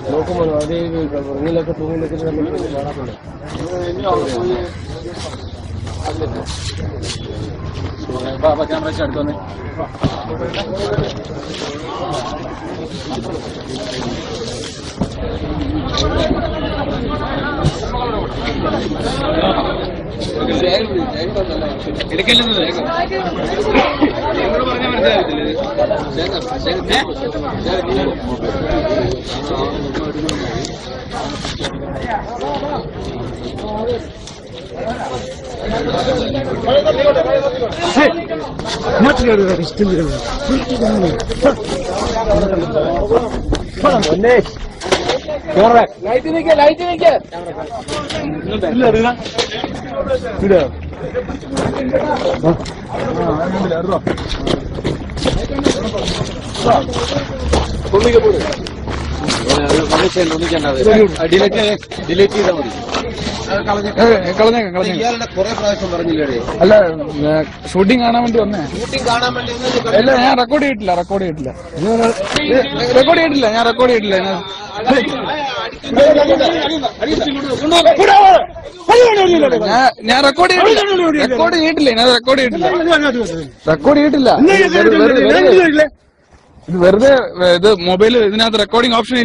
നോക്കുമ്പോൾ അതേ റിങ്ങിലൊക്കെ തൂങ്ങിലൊക്കെ ക്യാമറ അടുത്ത് വന്നേ. എടുക്കല്ലെന്നത് എന്നോട് പറഞ്ഞാൽ ലൈറ്റ് നിൽക്ക ലൈറ്റ് നിൽക്ക ഡിലീറ്റ് ചെയ്താൽ മതി. കളഞ്ഞേക്കാം കുറെ പ്രാവശ്യം പറഞ്ഞില്ലേ? അല്ല, ഷൂട്ടിംഗ് കാണാൻ വേണ്ടി വന്നേ. ഷൂട്ടിംഗ് കാണാൻ വേണ്ടി അല്ല, ഞാൻ റെക്കോർഡ് ചെയ്തിട്ടില്ല ഞാൻ റെക്കോർഡ് ചെയ്തിട്ടില്ല ഞാൻ റെക്കോർഡ് ചെയ്തിട്ടില്ല ഇത് വെറുതെ ഇത് മൊബൈൽ ഇതിനകത്ത് റെക്കോർഡിംഗ് ഓപ്ഷൻ ഇല്ല.